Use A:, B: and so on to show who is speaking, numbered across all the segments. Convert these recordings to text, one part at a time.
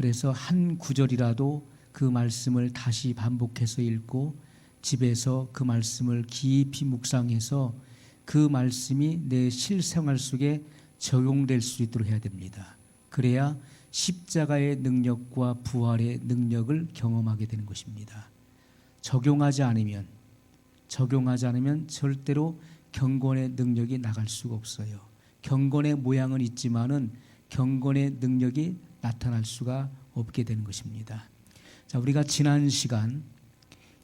A: 그래서 한 구절이라도 그 말씀을 다시 반복해서 읽고 집에서 그 말씀을 깊이 묵상해서 그 말씀이 내 실생활 속에 적용될 수 있도록 해야 됩니다. 그래야 십자가의 능력과 부활의 능력을 경험하게 되는 것입니다. 적용하지 않으면 절대로 경건의 능력이 나갈 수가 없어요. 경건의 모양은 있지만은 경건의 능력이 나타날 수가 없게 되는 것입니다. 자, 우리가 지난 시간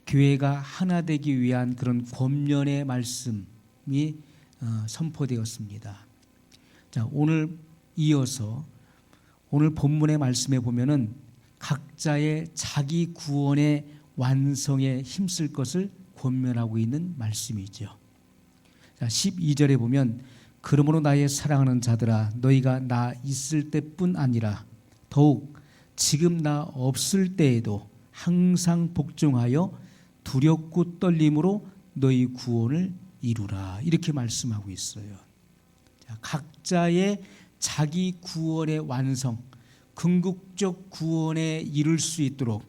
A: 교회가 하나 되기 위한 그런 권면의 말씀이 선포되었습니다. 자, 오늘 이어서 오늘 본문의 말씀에 보면은 각자의 자기 구원의 완성에 힘쓸 것을 권면하고 있는 말씀이죠. 자, 12절에 보면 그러므로 나의 사랑하는 자들아 너희가 나 있을 때뿐 아니라 더욱 지금 나 없을 때에도 항상 복종하여 두렵고 떨림으로 너희 구원을 이루라. 이렇게 말씀하고 있어요. 자, 각자의 자기 구원의 완성, 궁극적 구원에 이룰 수 있도록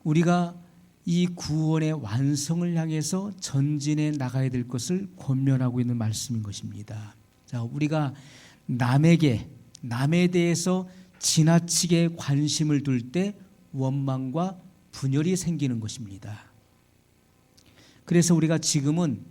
A: 우리가 이 구원의 완성을 향해서 전진해 나가야 될 것을 권면하고 있는 말씀인 것입니다. 자, 우리가 남에 대해서 지나치게 관심을 둘 때 원망과 분열이 생기는 것입니다. 그래서 우리가 지금은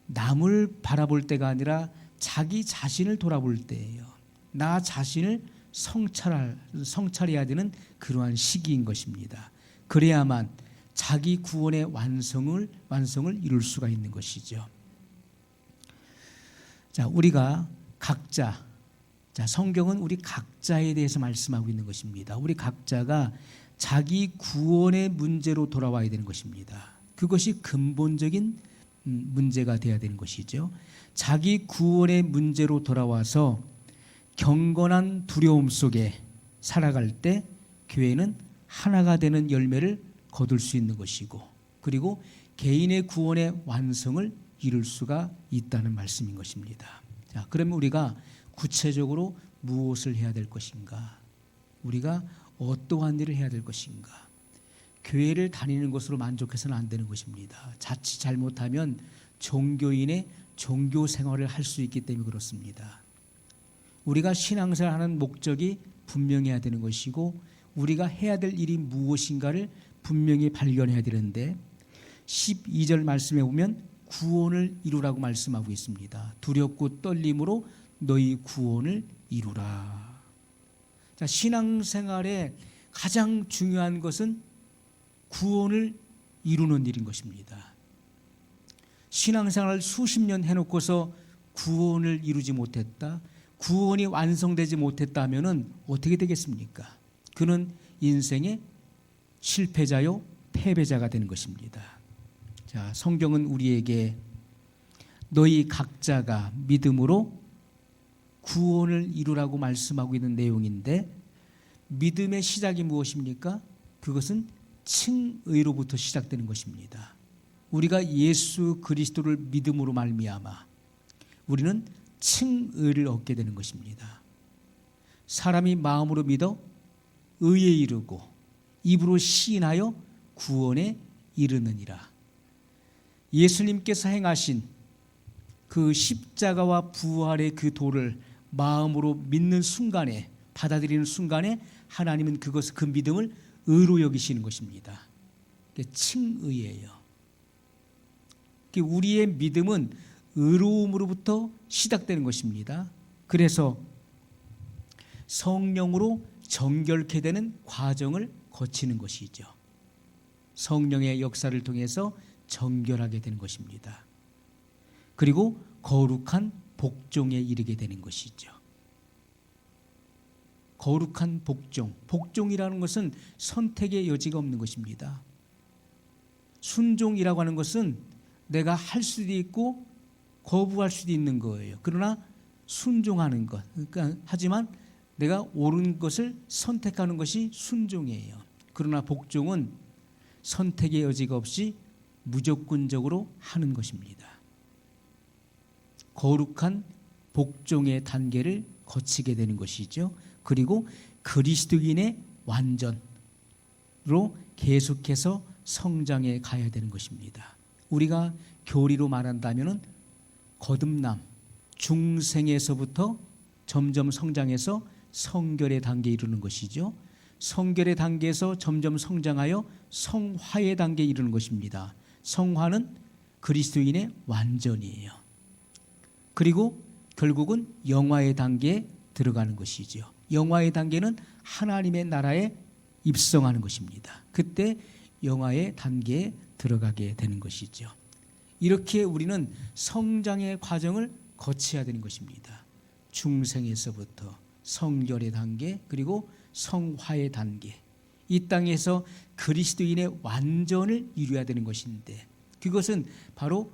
A: 남을 바라볼 때가 아니라 자기 자신을 돌아볼 때예요. 나 자신을 성찰해야 되는 그러한 시기인 것입니다. 그래야만 자기 구원의 완성을 이룰 수가 있는 것이죠. 자, 우리가 각자, 성경은 우리 각자에 대해서 말씀하고 있는 것입니다. 우리 각자가 자기 구원의 문제로 돌아와야 되는 것입니다. 그것이 근본적인 문제가 되어야 되는 것이죠. 자기 구원의 문제로 돌아와서 경건한 두려움 속에 살아갈 때 교회는 하나가 되는 열매를 거둘 수 있는 것이고, 그리고 개인의 구원의 완성을 이룰 수가 있다는 말씀인 것입니다. 자, 그러면 우리가 구체적으로 무엇을 해야 될 것인가? 우리가 어떠한 일을 해야 될 것인가? 교회를 다니는 것으로 만족해서는 안 되는 것입니다. 자칫 잘못하면 종교인의 종교 생활을 할 수 있기 때문에 그렇습니다. 우리가 신앙생활하는 목적이 분명해야 되는 것이고 우리가 해야 될 일이 무엇인가를 분명히 발견해야 되는데 12절 말씀에 보면 구원을 이루라고 말씀하고 있습니다. 두렵고 떨림으로 너희 구원을 이루라. 자, 신앙생활의 가장 중요한 것은 구원을 이루는 일인 것입니다. 신앙생활을 수십 년 해놓고서 구원을 이루지 못했다, 구원이 완성되지 못했다면 어떻게 되겠습니까? 그는 인생의 실패자요 패배자가 되는 것입니다. 자, 성경은 우리에게 너희 각자가 믿음으로 구원을 이루라고 말씀하고 있는 내용인데, 믿음의 시작이 무엇입니까? 그것은 칭의로부터 시작되는 것입니다. 우리가 예수 그리스도를 믿음으로 말미암아 우리는 칭의를 얻게 되는 것입니다. 사람이 마음으로 믿어 의에 이르고 입으로 시인하여 구원에 이르느니라. 예수님께서 행하신 그 십자가와 부활의 그 도를 마음으로 믿는 순간에, 받아들이는 순간에 하나님은 그 믿음을 의로 여기시는 것입니다. 그게 칭의예요. 우리의 믿음은 의로움으로부터 시작되는 것입니다. 그래서 성령으로 정결케 되는 과정을 거치는 것이죠. 성령의 역사를 통해서 정결하게 되는 것입니다. 그리고 거룩한 복종에 이르게 되는 것이죠. 거룩한 복종이라는 것은 선택의 여지가 없는 것입니다. 순종이라고 하는 것은 내가 할 수도 있고 거부할 수도 있는 거예요. 그러나 순종하는 것, 그러니까 하지만 내가 옳은 것을 선택하는 것이 순종이에요. 그러나 복종은 선택의 여지가 없이 무조건적으로 하는 것입니다. 거룩한 복종의 단계를 거치게 되는 것이죠. 그리고 그리스도인의 완전으로 계속해서 성장해 가야 되는 것입니다. 우리가 교리로 말한다면 거듭남, 중생에서부터 점점 성장해서 성결의 단계에 이르는 것이죠. 성결의 단계에서 점점 성장하여 성화의 단계에 이르는 것입니다. 성화는 그리스도인의 완전이에요. 그리고 결국은 영화의 단계에 들어가는 것이죠. 영화의 단계는 하나님의 나라에 입성하는 것입니다. 그때 영화의 단계에 들어가게 되는 것이죠. 이렇게 우리는 성장의 과정을 거쳐야 되는 것입니다. 중생에서부터 성결의 단계, 그리고 성화의 단계, 이 땅에서 그리스도인의 완전을 이루어야 되는 것인데, 그것은 바로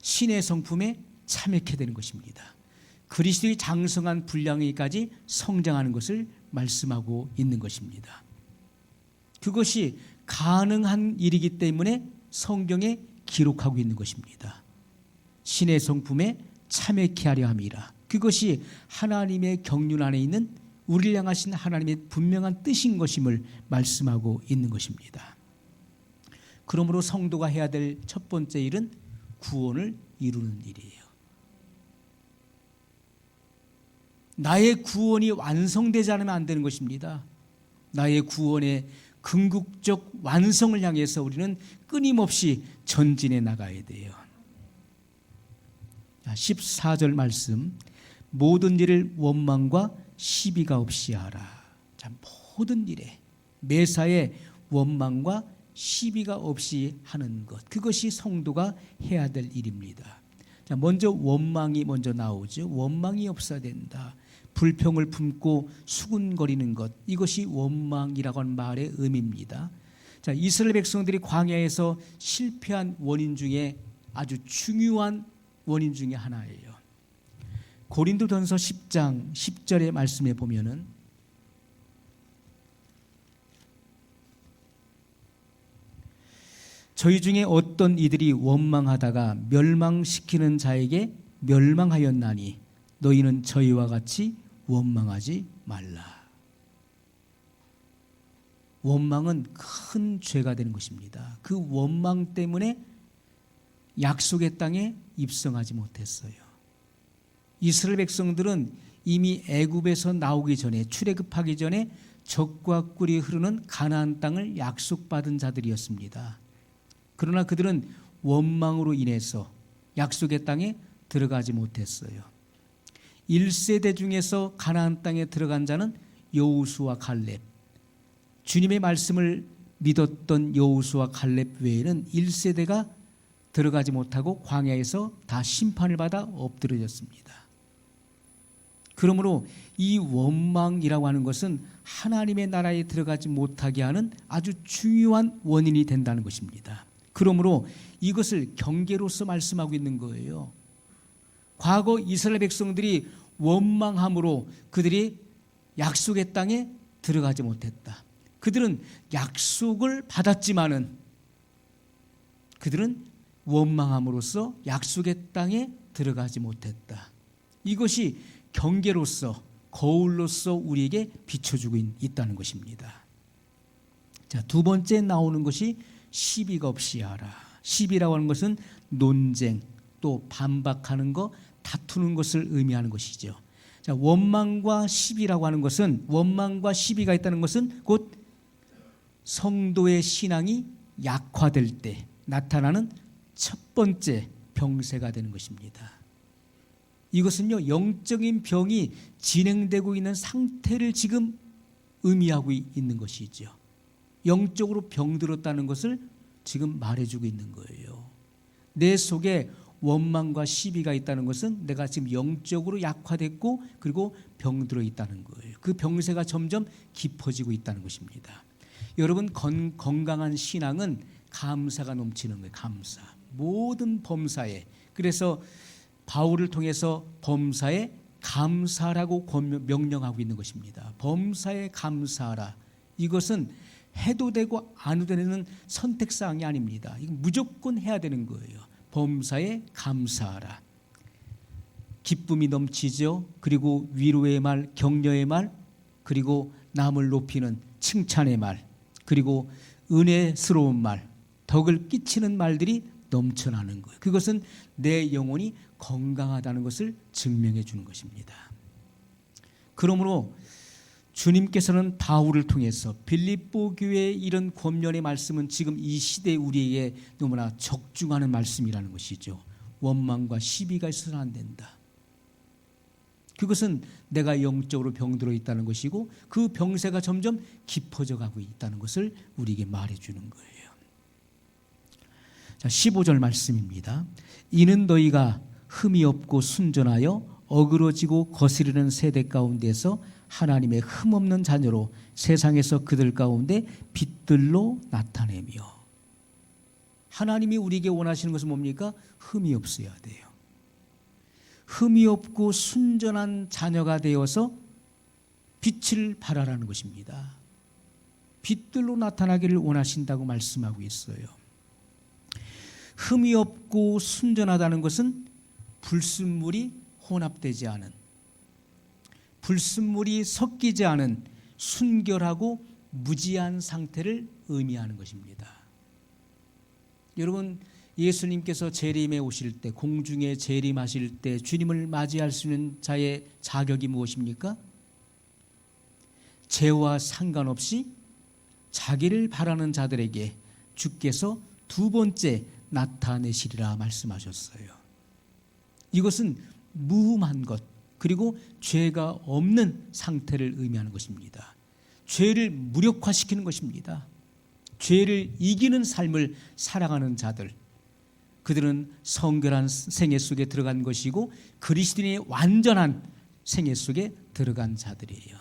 A: 신의 성품에 참여하게 되는 것입니다. 그리스도의 장성한 분량에까지 성장하는 것을 말씀하고 있는 것입니다. 그것이 가능한 일이기 때문에 성경에 기록하고 있는 것입니다. 신의 성품에 참여케 하려 함이라. 그것이 하나님의 경륜 안에 있는 우리를 향하신 하나님의 분명한 뜻인 것임을 말씀하고 있는 것입니다. 그러므로 성도가 해야 될 첫 번째 일은 구원을 이루는 일이에요. 나의 구원이 완성되지 않으면 안 되는 것입니다. 나의 구원의 궁극적 완성을 향해서 우리는 끊임없이 전진해 나가야 돼요. 14절 말씀, 모든 일을 원망과 시비가 없이 하라. 자, 모든 일에 매사에 원망과 시비가 없이 하는 것, 그것이 성도가 해야 될 일입니다. 자, 먼저 원망이 먼저 나오죠. 원망이 없어야 된다. 불평을 품고 수군거리는 것, 이것이 원망이라고 하는 말의 의미입니다. 자, 이스라엘 백성들이 광야에서 실패한 원인 중에 아주 중요한 원인 중에 하나예요. 고린도전서 10장 10절의 말씀에 보면은 저희 중에 어떤 이들이 원망하다가 멸망시키는 자에게 멸망하였나니 너희는 저희와 같이 원망하지 말라. 원망은 큰 죄가 되는 것입니다. 그 원망 때문에 약속의 땅에 입성하지 못했어요. 이스라엘 백성들은 이미 애굽에서 나오기 전에, 출애굽하기 전에 적과 꿀이 흐르는 가나안 땅을 약속받은 자들이었습니다. 그러나 그들은 원망으로 인해서 약속의 땅에 들어가지 못했어요. 1세대 중에서 가나안 땅에 들어간 자는 여호수아 갈렙, 주님의 말씀을 믿었던 여호수아 갈렙 외에는 1세대가 들어가지 못하고 광야에서 다 심판을 받아 엎드려졌습니다. 그러므로 이 원망이라고 하는 것은 하나님의 나라에 들어가지 못하게 하는 아주 중요한 원인이 된다는 것입니다. 그러므로 이것을 경계로서 말씀하고 있는 거예요. 과거 이스라엘 백성들이 원망함으로 그들이 약속의 땅에 들어가지 못했다. 그들은 약속을 받았지만은 그들은 원망함으로써 약속의 땅에 들어가지 못했다. 이것이 경계로서, 거울로서 우리에게 비춰주고 있다는 것입니다. 자, 두 번째 나오는 것이 시비가 없이 하라. 시비라고 하는 것은 논쟁, 또 반박하는 것, 다투는 것을 의미하는 것이죠. 자, 원망과 시비라고 하는 것은, 원망과 시비가 있다는 것은 곧 성도의 신앙이 약화될 때 나타나는 첫 번째 병세가 되는 것입니다. 이것은요, 영적인 병이 진행되고 있는 상태를 지금 의미하고 있는 것이죠. 영적으로 병들었다는 것을 지금 말해주고 있는 거예요. 내 속에 원망과 시비가 있다는 것은 내가 지금 영적으로 약화됐고 그리고 병들어 있다는 거예요. 그 병세가 점점 깊어지고 있다는 것입니다. 여러분, 건강한 신앙은 감사가 넘치는 거예요. 감사. 모든 범사에. 그래서 바울을 통해서 범사에 감사라고 명령하고 있는 것입니다. 범사에 감사하라. 이것은 해도 되고 안 해도 되는 선택사항이 아닙니다. 이건 무조건 해야 되는 거예요. 범사에 감사하라. 기쁨이 넘치죠. 그리고 위로의 말, 격려의 말, 그리고 남을 높이는 칭찬의 말, 그리고 은혜스러운 말, 덕을 끼치는 말들이 넘쳐나는 거예요. 그것은 내 영혼이 건강하다는 것을 증명해 주는 것입니다. 그러므로 주님께서는 바울을 통해서 빌립보 교회에 이런 권면의 말씀은 지금 이 시대에 우리에게 너무나 적중하는 말씀이라는 것이죠. 원망과 시비가 있어서는 안 된다. 그것은 내가 영적으로 병들어 있다는 것이고 그 병세가 점점 깊어져 가고 있다는 것을 우리에게 말해주는 거예요. 자, 15절 말씀입니다. 이는 너희가 흠이 없고 순전하여 어그러지고 거스르는 세대 가운데서 하나님의 흠없는 자녀로 세상에서 그들 가운데 빛들로 나타내며. 하나님이 우리에게 원하시는 것은 뭡니까? 흠이 없어야 돼요. 흠이 없고 순전한 자녀가 되어서 빛을 발하라는 것입니다. 빛들로 나타나기를 원하신다고 말씀하고 있어요. 흠이 없고 순전하다는 것은 불순물이 혼합되지 않은, 불순물이 섞이지 않은 순결하고 무지한 상태를 의미하는 것입니다. 여러분, 예수님께서 재림에 오실 때, 공중에 재림하실 때 주님을 맞이할 수 있는 자의 자격이 무엇입니까? 죄와 상관없이 자기를 바라는 자들에게 주께서 두 번째 나타내시리라 말씀하셨어요. 이것은 무흠한 것, 그리고 죄가 없는 상태를 의미하는 것입니다. 죄를 무력화시키는 것입니다. 죄를 이기는 삶을 살아가는 자들, 그들은 성결한 생애 속에 들어간 것이고 그리스도인의 완전한 생애 속에 들어간 자들이에요.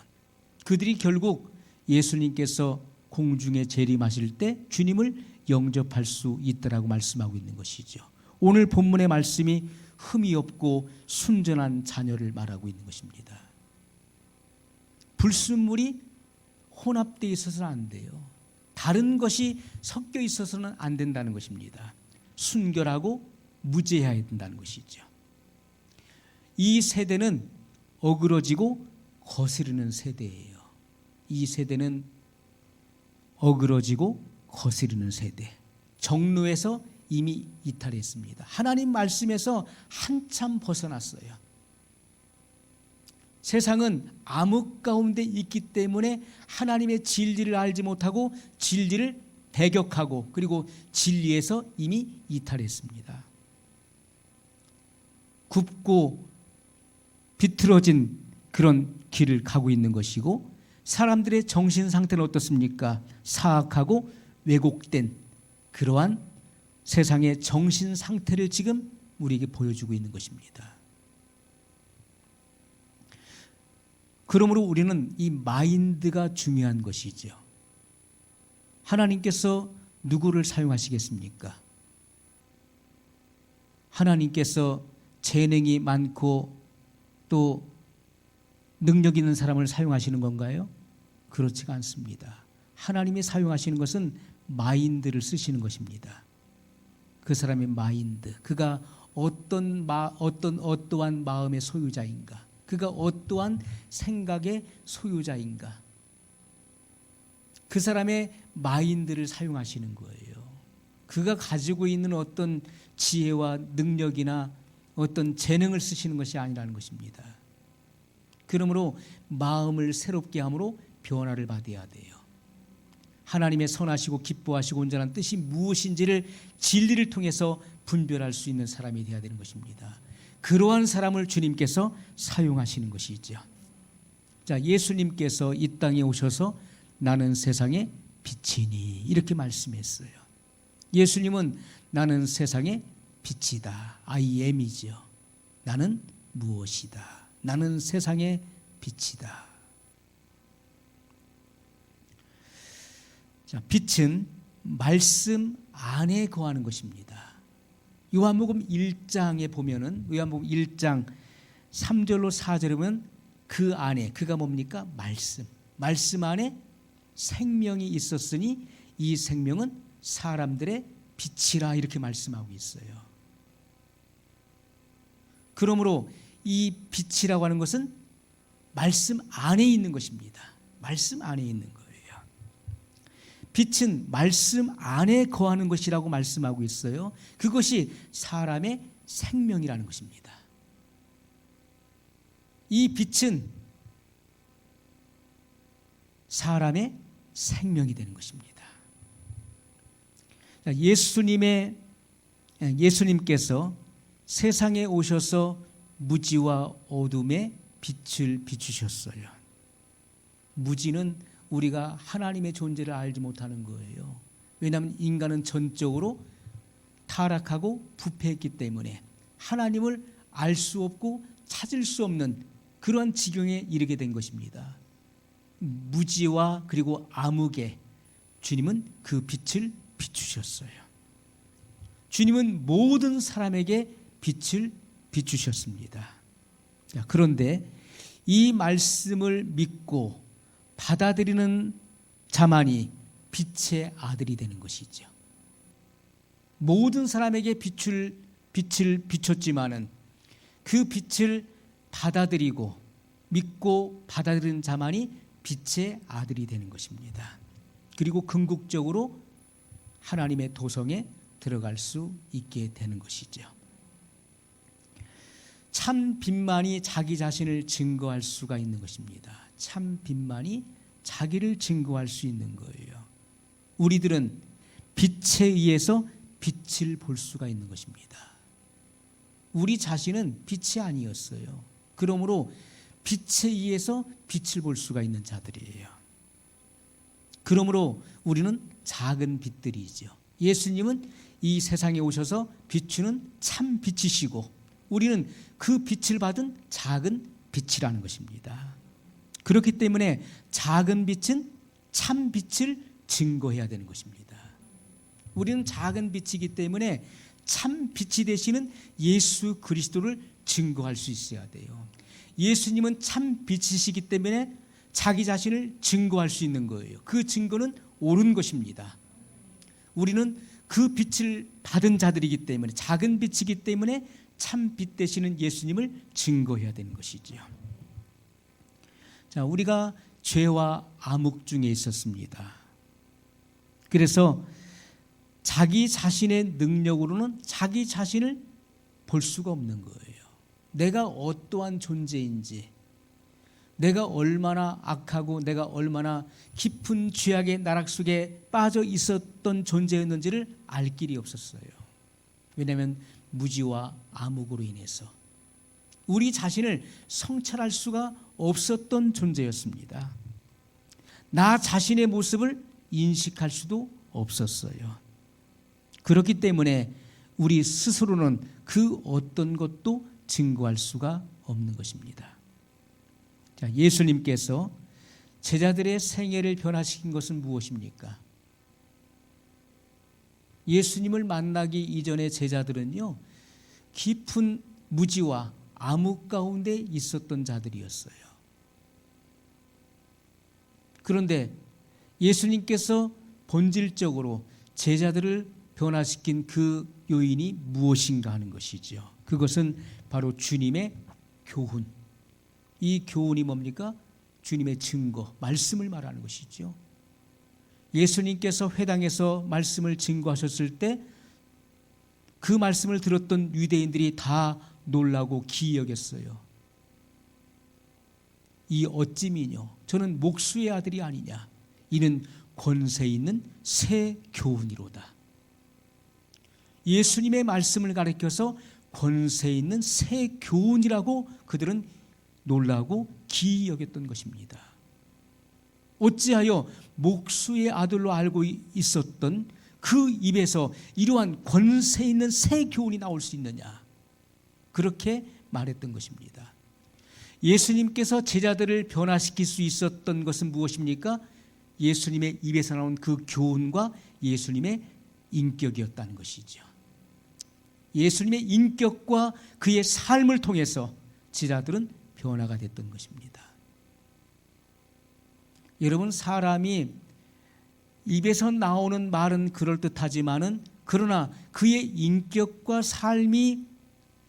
A: 그들이 결국 예수님께서 공중에 재림하실 때 주님을 영접할 수 있다라고 말씀하고 있는 것이죠. 오늘 본문의 말씀이 흠이 없고 순전한 자녀를 말하고 있는 것입니다. 불순물이 혼합되어 있어서는 안 돼요. 다른 것이 섞여 있어서는 안 된다는 것입니다. 순결하고 무죄해야 된다는 것이죠. 이 세대는 어그러지고 거스르는 세대예요. 이 세대는 어그러지고 거스르는 세대. 정로에서 이미 이탈했습니다. 하나님 말씀에서 한참 벗어났어요. 세상은 암흑 가운데 있기 때문에 하나님의 진리를 알지 못하고 진리를 배격하고 그리고 진리에서 이미 이탈했습니다. 굽고 비틀어진 그런 길을 가고 있는 것이고 사람들의 정신 상태는 어떻습니까? 사악하고 왜곡된 그러한 세상의 정신 상태를 지금 우리에게 보여주고 있는 것입니다. 그러므로 우리는 이 마인드가 중요한 것이죠. 하나님께서 누구를 사용하시겠습니까? 하나님께서 재능이 많고 또 능력 있는 사람을 사용하시는 건가요? 그렇지가 않습니다. 하나님이 사용하시는 것은 마인드를 쓰시는 것입니다. 그 사람의 마인드, 그가 어떠한 마음의 소유자인가, 그가 어떠한 생각의 소유자인가, 그 사람의 마인드를 사용하시는 거예요. 그가 가지고 있는 어떤 지혜와 능력이나 어떤 재능을 쓰시는 것이 아니라는 것입니다. 그러므로 마음을 새롭게 함으로 변화를 받아야 돼요. 하나님의 선하시고 기뻐하시고 온전한 뜻이 무엇인지를 진리를 통해서 분별할 수 있는 사람이 되어야 되는 것입니다. 그러한 사람을 주님께서 사용하시는 것이죠. 자, 예수님께서 이 땅에 오셔서 나는 세상의 빛이니 이렇게 말씀했어요. 예수님은 나는 세상의 빛이다. I am이죠. 나는 무엇이다. 나는 세상의 빛이다. 자, 빛은 말씀 안에 거하는 것입니다. 요한복음 1장에 보면은 요한복음 1장 3절로 4절에 보면 그 안에 그가 뭡니까? 말씀 안에 생명이 있었으니 이 생명은 사람들의 빛이라 이렇게 말씀하고 있어요. 그러므로 이 빛이라고 하는 것은 말씀 안에 있는 것입니다. 말씀 안에 있는 거예요. 빛은 말씀 안에 거하는 것이라고 말씀하고 있어요. 그것이 사람의 생명이라는 것입니다. 이 빛은 사람의 생명이 되는 것입니다. 예수님께서 세상에 오셔서 무지와 어둠의 빛을 비추셨어요. 무지는 우리가 하나님의 존재를 알지 못하는 거예요. 왜냐하면 인간은 전적으로 타락하고 부패했기 때문에 하나님을 알 수 없고 찾을 수 없는 그러한 지경에 이르게 된 것입니다. 무지와 그리고 암흑에 주님은 그 빛을 비추셨어요. 주님은 모든 사람에게 빛을 비추셨습니다. 그런데 이 말씀을 믿고 받아들이는 자만이 빛의 아들이 되는 것이죠. 모든 사람에게 빛을 비췄지만은 그 빛을 받아들이고 믿고 받아들이는 자만이 빛의 아들이 되는 것입니다. 그리고 궁극적으로 하나님의 도성에 들어갈 수 있게 되는 것이죠. 참 빛만이 자기 자신을 증거할 수가 있는 것입니다. 참 빛만이 자기를 증거할 수 있는 거예요. 우리들은 빛에 의해서 빛을 볼 수가 있는 것입니다. 우리 자신은 빛이 아니었어요. 그러므로 빛에 의해서 빛을 볼 수가 있는 자들이에요. 그러므로 우리는 작은 빛들이죠. 예수님은 이 세상에 오셔서 비추는 참 빛이시고 우리는 그 빛을 받은 작은 빛이라는 것입니다. 그렇기 때문에 작은 빛은 참 빛을 증거해야 되는 것입니다. 우리는 작은 빛이기 때문에 참 빛이 되시는 예수 그리스도를 증거할 수 있어야 돼요. 예수님은 참 빛이시기 때문에 자기 자신을 증거할 수 있는 거예요. 그 증거는 옳은 것입니다. 우리는 그 빛을 받은 자들이기 때문에 작은 빛이기 때문에 참 빛 되시는 예수님을 증거해야 되는 것이죠. 자, 우리가 죄와 암흑 중에 있었습니다. 그래서 자기 자신의 능력으로는 자기 자신을 볼 수가 없는 거예요. 내가 어떠한 존재인지, 내가 얼마나 악하고 내가 얼마나 깊은 죄악의 나락 속에 빠져 있었던 존재였는지를 알 길이 없었어요. 왜냐하면 무지와 암흑으로 인해서 우리 자신을 성찰할 수가 없었던 존재였습니다. 나 자신의 모습을 인식할 수도 없었어요. 그렇기 때문에 우리 스스로는 그 어떤 것도 증거할 수가 없는 것입니다. 자, 예수님께서 제자들의 생애를 변화시킨 것은 무엇입니까? 예수님을 만나기 이전의 제자들은요, 깊은 무지와 암흑 가운데 있었던 자들이었어요. 그런데 예수님께서 본질적으로 제자들을 변화시킨 그 요인이 무엇인가 하는 것이죠. 그것은 바로 주님의 교훈. 이 교훈이 뭡니까? 주님의 증거, 말씀을 말하는 것이죠. 예수님께서 회당에서 말씀을 증거하셨을 때 그 말씀을 들었던 유대인들이 다 놀라고 기이 여겼어요. 이 어찌미뇨? 저는 목수의 아들이 아니냐? 이는 권세 있는 새 교훈이로다. 예수님의 말씀을 가리켜서 권세 있는 새 교훈이라고 그들은 놀라고 기이 여겼던 것입니다. 어찌하여 목수의 아들로 알고 있었던 그 입에서 이러한 권세 있는 새 교훈이 나올 수 있느냐? 그렇게 말했던 것입니다. 예수님께서 제자들을 변화시킬 수 있었던 것은 무엇입니까? 예수님의 입에서 나온 그 교훈과 예수님의 인격이었다는 것이죠. 예수님의 인격과 그의 삶을 통해서 제자들은 변화가 됐던 것입니다. 여러분, 사람이 입에서 나오는 말은 그럴듯하지만은 그러나 그의 인격과 삶이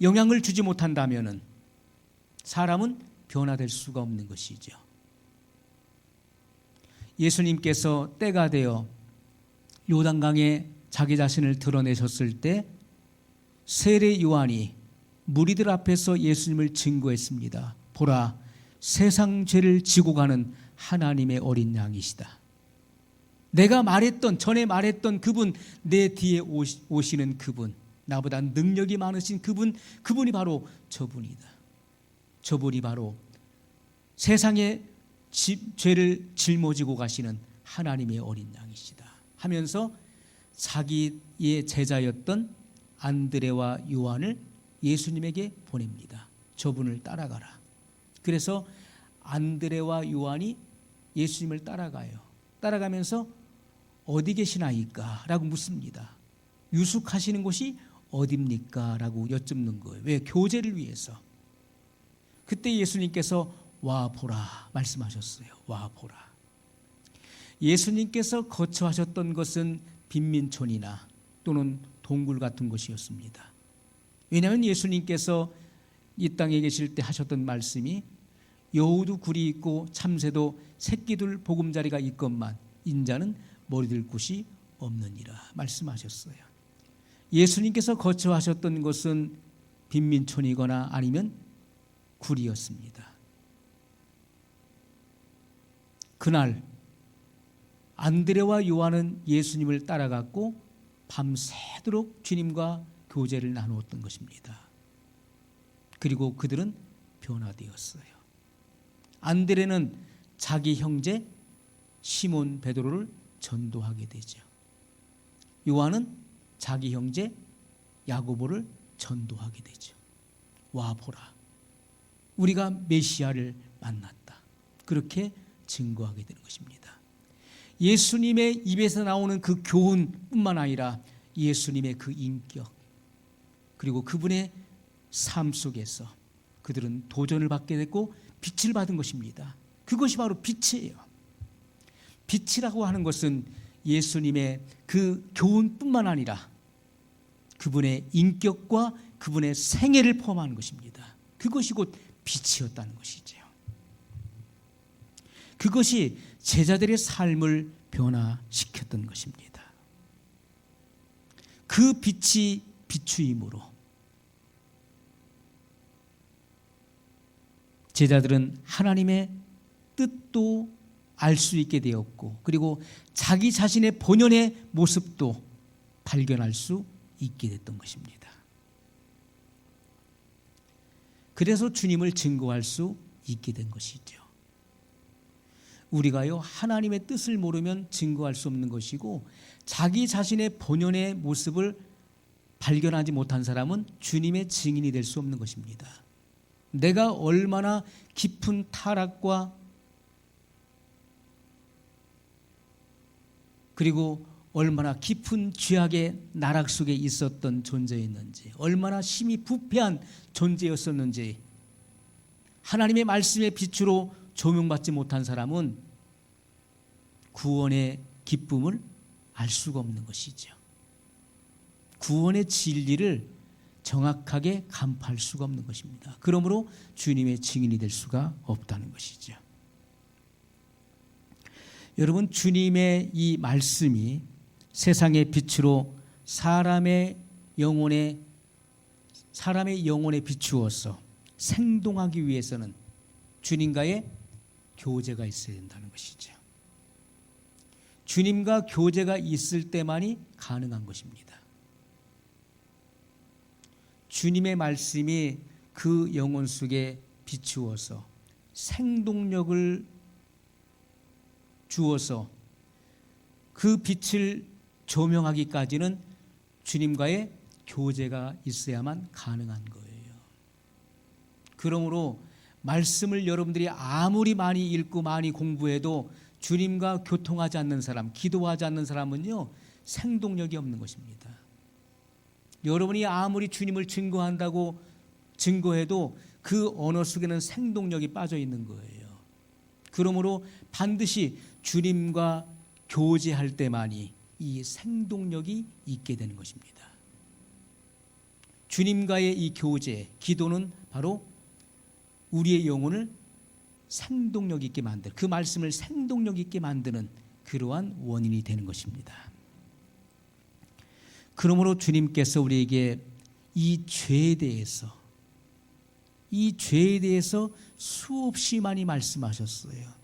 A: 영향을 주지 못한다면은 사람은 변화될 수가 없는 것이죠. 예수님께서 때가 되어 요단강에 자기 자신을 드러내셨을 때 세례 요한이 무리들 앞에서 예수님을 증거했습니다. 보라, 세상 죄를 지고 가는 하나님의 어린 양이시다. 내가 전에 말했던 그분, 내 뒤에 오시는 그분, 나보다 능력이 많으신 그분이 바로 저분이다. 저분이 바로 세상의 죄를 짊어지고 가시는 하나님의 어린 양이시다 하면서 자기의 제자였던 안드레와 요한을 예수님에게 보냅니다. 저분을 따라가라. 그래서 안드레와 요한이 예수님을 따라가요. 따라가면서 어디 계시나이까? 라고 묻습니다. 유숙하시는 곳이 어딥니까? 라고 여쭙는 거예요. 왜? 교제를 위해서. 그때 예수님께서 와 보라 말씀하셨어요. 와 보라. 예수님께서 거처하셨던 것은 빈민촌이나 또는 동굴 같은 곳이었습니다. 왜냐하면 예수님께서 이 땅에 계실 때 하셨던 말씀이 여우도 굴이 있고 참새도 새끼들 보금자리가 있건만 인자는 머리들 곳이 없느니라 말씀하셨어요. 예수님께서 거처하셨던 곳은 빈민촌이거나 아니면 굴이었습니다. 그날 안드레와 요한은 예수님을 따라갔고 밤새도록 주님과 교제를 나누었던 것입니다. 그리고 그들은 변화되었어요. 안드레는 자기 형제 시몬 베드로를 전도하게 되죠. 요한은 자기 형제 야고보를 전도하게 되죠. 와 보라, 우리가 메시아를 만났다. 그렇게 증거하게 되는 것입니다. 예수님의 입에서 나오는 그 교훈뿐만 아니라 예수님의 그 인격 그리고 그분의 삶 속에서 그들은 도전을 받게 됐고 빛을 받은 것입니다. 그것이 바로 빛이에요. 빛이라고 하는 것은 예수님의 그 교훈뿐만 아니라 그분의 인격과 그분의 생애를 포함하는 것입니다. 그것이 곧 빛이었다는 것이죠. 그것이 제자들의 삶을 변화시켰던 것입니다. 그 빛이 비추임으로 제자들은 하나님의 뜻도 알 수 있게 되었고 그리고 자기 자신의 본연의 모습도 발견할 수 있게 됐던 것입니다. 그래서 주님을 증거할 수 있게 된 것이죠. 우리가요 하나님의 뜻을 모르면 증거할 수 없는 것이고 자기 자신의 본연의 모습을 발견하지 못한 사람은 주님의 증인이 될 수 없는 것입니다. 내가 얼마나 깊은 타락과 그리고 얼마나 깊은 죄악의 나락 속에 있었던 존재였는지, 얼마나 심히 부패한 존재였었는지 하나님의 말씀의 빛으로 조명받지 못한 사람은 구원의 기쁨을 알 수가 없는 것이죠. 구원의 진리를 정확하게 간파할 수가 없는 것입니다. 그러므로 주님의 증인이 될 수가 없다는 것이죠. 여러분, 주님의 이 말씀이 세상의 빛으로 사람의 영혼에 비추어서 생동하기 위해서는 주님과의 교제가 있어야 된다는 것이죠. 주님과 교제가 있을 때만이 가능한 것입니다. 주님의 말씀이 그 영혼 속에 비추어서 생동력을 주어서 그 빛을 조명하기까지는 주님과의 교제가 있어야만 가능한 거예요. 그러므로 말씀을 여러분들이 아무리 많이 읽고 많이 공부해도 주님과 교통하지 않는 사람, 기도하지 않는 사람은요 생동력이 없는 것입니다. 여러분이 아무리 주님을 증거한다고 증거해도 그 언어 속에는 생동력이 빠져 있는 거예요. 그러므로 반드시 주님과 교제할 때만이 이 생동력이 있게 되는 것입니다. 주님과의 이 교제, 기도는 바로 우리의 영혼을 생동력 있게 만드는, 그 말씀을 생동력 있게 만드는 그러한 원인이 되는 것입니다. 그러므로 주님께서 우리에게 이 죄에 대해서 수없이 많이 말씀하셨어요.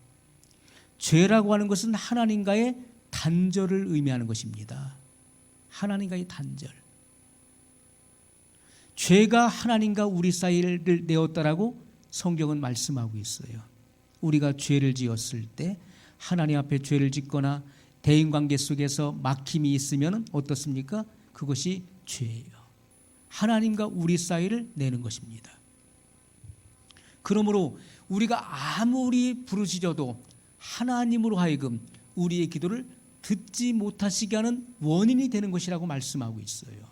A: 죄라고 하는 것은 하나님과의 단절을 의미하는 것입니다. 하나님과의 단절. 죄가 하나님과 우리 사이를 내었다라고 성경은 말씀하고 있어요. 우리가 죄를 지었을 때, 하나님 앞에 죄를 짓거나 대인관계 속에서 막힘이 있으면 어떻습니까? 그것이 죄예요. 하나님과 우리 사이를 내는 것입니다. 그러므로 우리가 아무리 부르짖어도 하나님으로 하여금 우리의 기도를 듣지 못하시게 하는 원인이 되는 것이라고 말씀하고 있어요.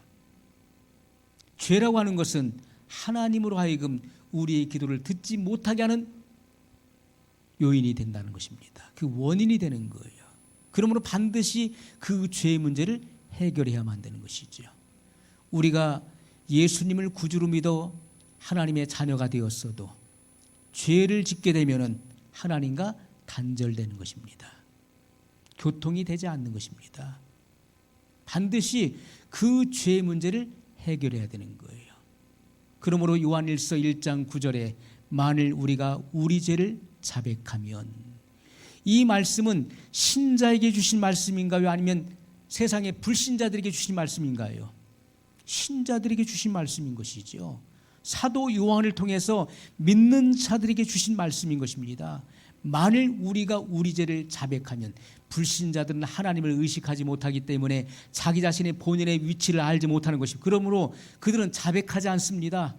A: 죄라고 하는 것은 하나님으로 하여금 우리의 기도를 듣지 못하게 하는 요인이 된다는 것입니다. 그 원인이 되는 거예요. 그러므로 반드시 그 죄의 문제를 해결해야만 되는 것이죠. 우리가 예수님을 구주로 믿어 하나님의 자녀가 되었어도 죄를 짓게 되면 하나님과 단절되는 것입니다. 교통이 되지 않는 것입니다. 반드시 그 죄의 문제를 해결해야 되는 거예요. 그러므로 요한일서 1장 9절에 만일 우리가 우리 죄를 자백하면, 이 말씀은 신자에게 주신 말씀인가요? 아니면 세상의 불신자들에게 주신 말씀인가요? 신자들에게 주신 말씀인 것이죠. 사도 요한을 통해서 믿는 자들에게 주신 말씀인 것입니다. 만일 우리가 우리 죄를 자백하면, 불신자들은 하나님을 의식하지 못하기 때문에 자기 자신의 본인의 위치를 알지 못하는 것입니다. 그러므로 그들은 자백하지 않습니다.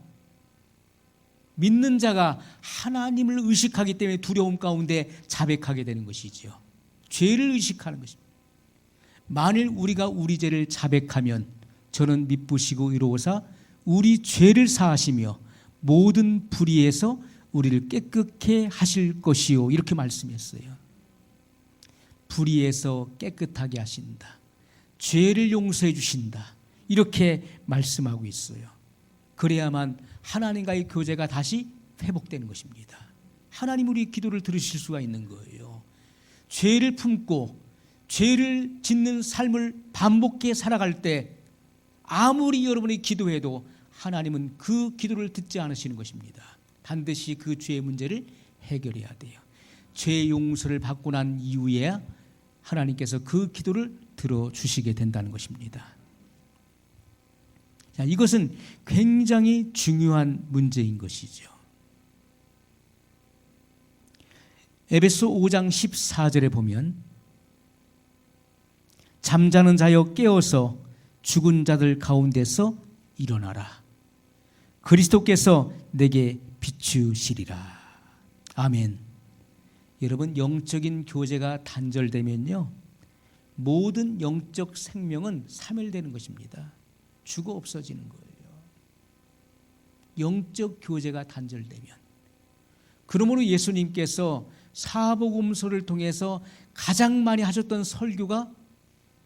A: 믿는 자가 하나님을 의식하기 때문에 두려움 가운데 자백하게 되는 것이지요. 죄를 의식하는 것입니다. 만일 우리가 우리 죄를 자백하면 저는 미쁘시고 의로우사 우리 죄를 사하시며 모든 불의에서 우리를 깨끗게 하실 것이요, 이렇게 말씀했어요. 불의에서 깨끗하게 하신다, 죄를 용서해 주신다, 이렇게 말씀하고 있어요. 그래야만 하나님과의 교제가 다시 회복되는 것입니다. 하나님 우리 기도를 들으실 수가 있는 거예요. 죄를 품고 죄를 짓는 삶을 반복해 살아갈 때 아무리 여러분이 기도해도 하나님은 그 기도를 듣지 않으시는 것입니다. 반드시 그 죄의 문제를 해결해야 돼요. 죄 용서를 받고 난 이후에야 하나님께서 그 기도를 들어주시게 된다는 것입니다. 자, 이것은 굉장히 중요한 문제인 것이죠. 에베소 5장 14절에 보면 잠자는 자여 깨어서 죽은 자들 가운데서 일어나라. 그리스도께서 내게 비추시리라. 아멘. 여러분, 영적인 교제가 단절되면요, 모든 영적 생명은 사멸되는 것입니다. 죽어 없어지는 거예요. 영적 교제가 단절되면. 그러므로 예수님께서 사복음서를 통해서 가장 많이 하셨던 설교가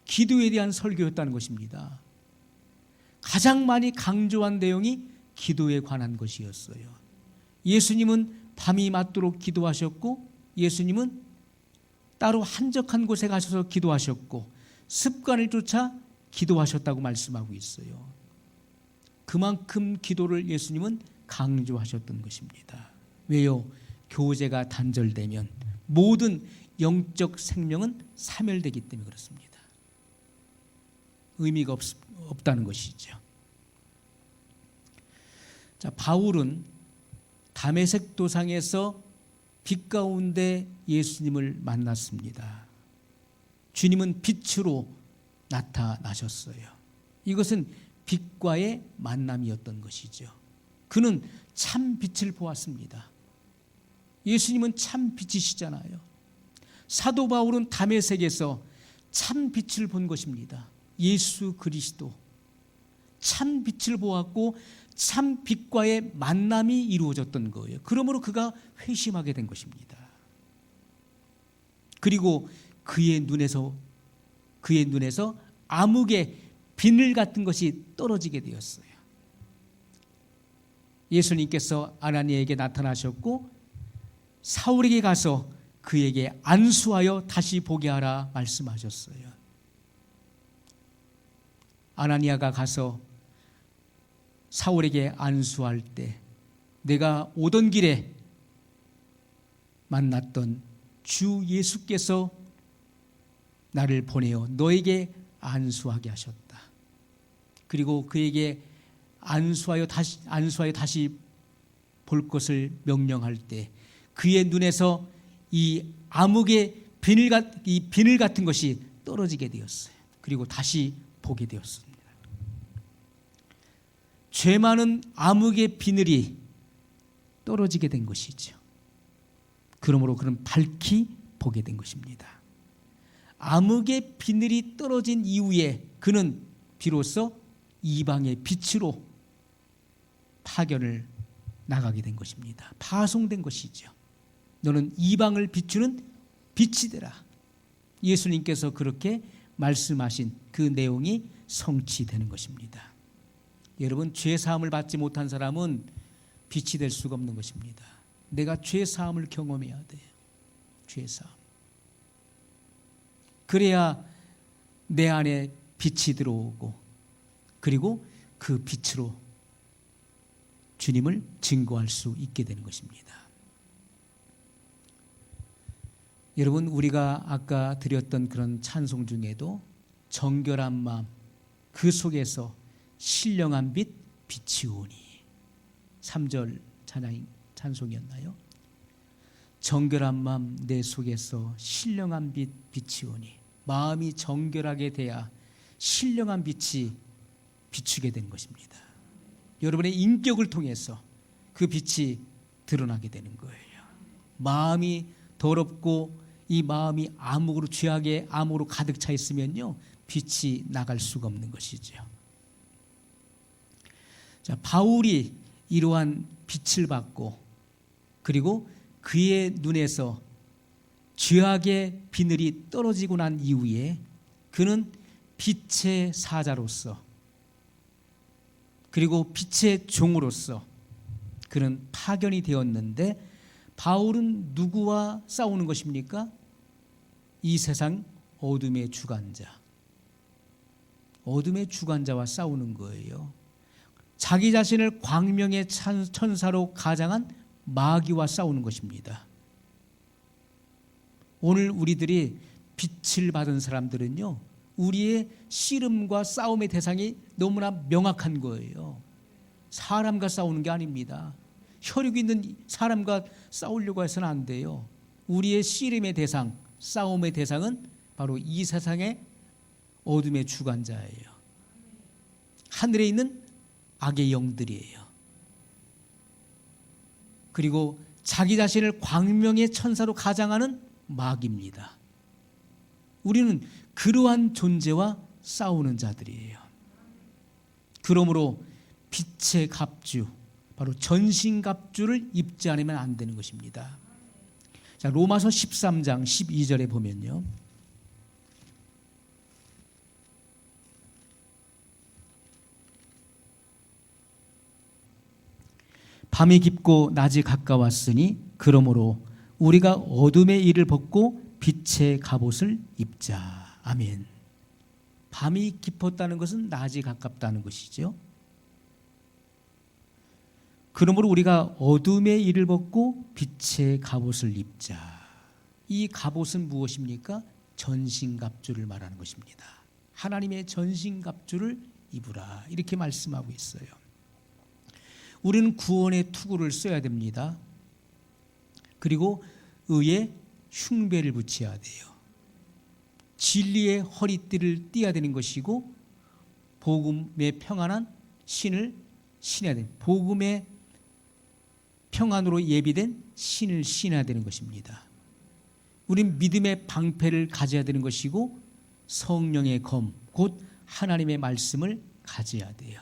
A: 기도에 대한 설교였다는 것입니다. 가장 많이 강조한 내용이 기도에 관한 것이었어요. 예수님은 밤이 맞도록 기도하셨고, 예수님은 따로 한적한 곳에 가셔서 기도하셨고, 습관을 쫓아 기도하셨다고 말씀하고 있어요. 그만큼 기도를 예수님은 강조하셨던 것입니다. 왜요? 교제가 단절되면 모든 영적 생명은 사멸되기 때문에 그렇습니다. 의미가 없다는 것이죠. 자, 바울은 다메섹 도상에서 빛 가운데 예수님을 만났습니다. 주님은 빛으로 나타나셨어요. 이것은 빛과의 만남이었던 것이죠. 그는 참 빛을 보았습니다. 예수님은 참 빛이시잖아요. 사도 바울은 다메섹에서 참 빛을 본 것입니다. 예수 그리스도, 참 빛을 보았고 참 빛과의 만남이 이루어졌던 거예요. 그러므로 그가 회심하게 된 것입니다. 그리고 그의 눈에서 암흑의 비늘 같은 것이 떨어지게 되었어요. 예수님께서 아나니아에게 나타나셨고 사울에게 가서 그에게 안수하여 다시 보게 하라 말씀하셨어요. 아나니아가 가서 사울에게 안수할 때 내가 오던 길에 만났던 주 예수께서 나를 보내어 너에게 안수하게 하셨다. 그리고 그에게 안수하여 다시 볼 것을 명령할 때 그의 눈에서 이 암흑의 비늘 같은 것이 떨어지게 되었어요. 그리고 다시 보게 되었습니다. 죄 많은 암흑의 비늘이 떨어지게 된 것이죠. 그러므로 그는 밝히 보게 된 것입니다. 암흑의 비늘이 떨어진 이후에 그는 비로소 이방의 빛으로 파견을 나가게 된 것입니다. 파송된 것이죠. 너는 이방을 비추는 빛이 되라. 예수님께서 그렇게 말씀하신 그 내용이 성취되는 것입니다. 여러분, 죄 사함을 받지 못한 사람은 빛이 될 수가 없는 것입니다. 내가 죄 사함을 경험해야 돼요. 죄 사함. 그래야 내 안에 빛이 들어오고 그리고 그 빛으로 주님을 증거할 수 있게 되는 것입니다. 여러분, 우리가 아까 드렸던 그런 찬송 중에도 정결한 마음 그 속에서 신령한 빛 비치오니 3절 찬송이었나요? 정결한 마음 내 속에서 신령한 빛 비치오니 마음이 정결하게 돼야 신령한 빛이 비추게 된 것입니다. 여러분의 인격을 통해서 그 빛이 드러나게 되는 거예요. 마음이 더럽고 이 마음이 암흑으로 죄악의 암흑으로 가득 차 있으면요 빛이 나갈 수가 없는 것이죠. 자, 바울이 이러한 빛을 받고 그리고 그의 눈에서 죄악의 비늘이 떨어지고 난 이후에 그는 빛의 사자로서 그리고 빛의 종으로서 그는 파견이 되었는데 바울은 누구와 싸우는 것입니까? 이 세상 어둠의 주관자. 어둠의 주관자와 싸우는 거예요. 자기 자신을 광명의 천사로 가장한 마귀와 싸우는 것입니다. 오늘 우리들이 빛을 받은 사람들은요, 우리의 씨름과 싸움의 대상이 너무나 명확한 거예요. 사람과 싸우는 게 아닙니다. 혈육 있는 사람과 싸우려고 해서는 안 돼요. 우리의 씨름의 대상, 싸움의 대상은 바로 이 세상의 어둠의 주관자예요. 하늘에 있는 악의 영들이에요. 그리고 자기 자신을 광명의 천사로 가장하는 마귀입니다. 우리는 그러한 존재와 싸우는 자들이에요. 그러므로 빛의 갑주, 바로 전신갑주를 입지 않으면 안 되는 것입니다. 자, 로마서 13장 12절에 보면요. 밤이 깊고 낮이 가까웠으니 그러므로 우리가 어둠의 일을 벗고 빛의 갑옷을 입자. 아멘. 밤이 깊었다는 것은 낮이 가깝다는 것이죠. 그러므로 우리가 어둠의 일을 벗고 빛의 갑옷을 입자. 이 갑옷은 무엇입니까? 전신갑주를 말하는 것입니다. 하나님의 전신갑주를 입으라. 이렇게 말씀하고 있어요. 우리는 구원의 투구를 써야 됩니다. 그리고 의의 흉배를 붙여야 돼요. 진리의 허리띠를 띠어야 되는 것이고 복음의 평안한 신을 신어야 돼요. 복음의 평안으로 예비된 신을 신어야 되는 것입니다. 우린 믿음의 방패를 가져야 되는 것이고 성령의 검, 곧 하나님의 말씀을 가져야 돼요.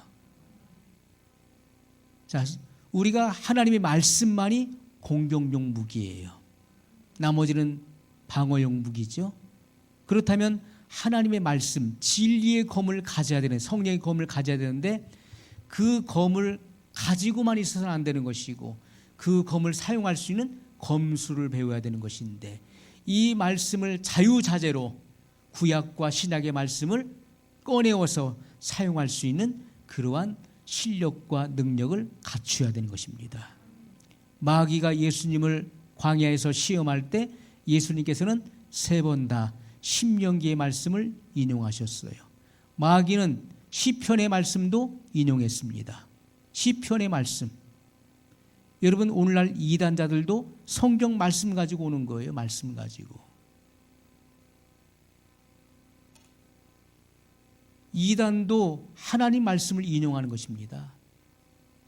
A: 자, 우리가 하나님의 말씀만이 공격용 무기예요. 나머지는 방어용 무기죠. 그렇다면 하나님의 말씀, 진리의 검을 가져야 되는, 성령의 검을 가져야 되는데 그 검을 가지고만 있어서는 안 되는 것이고 그 검을 사용할 수 있는 검술을 배워야 되는 것인데 이 말씀을 자유자재로 구약과 신약의 말씀을 꺼내어서 사용할 수 있는 그러한 실력과 능력을 갖춰야 되는 것입니다. 마귀가 예수님을 광야에서 시험할 때 예수님께서는 3번 다 신명기의 말씀을 인용하셨어요. 마귀는 시편의 말씀도 인용했습니다. 시편의 말씀. 여러분 오늘날 이단자들도 성경 말씀 가지고 오는 거예요. 말씀 가지고. 이단도 하나님 말씀을 인용하는 것입니다.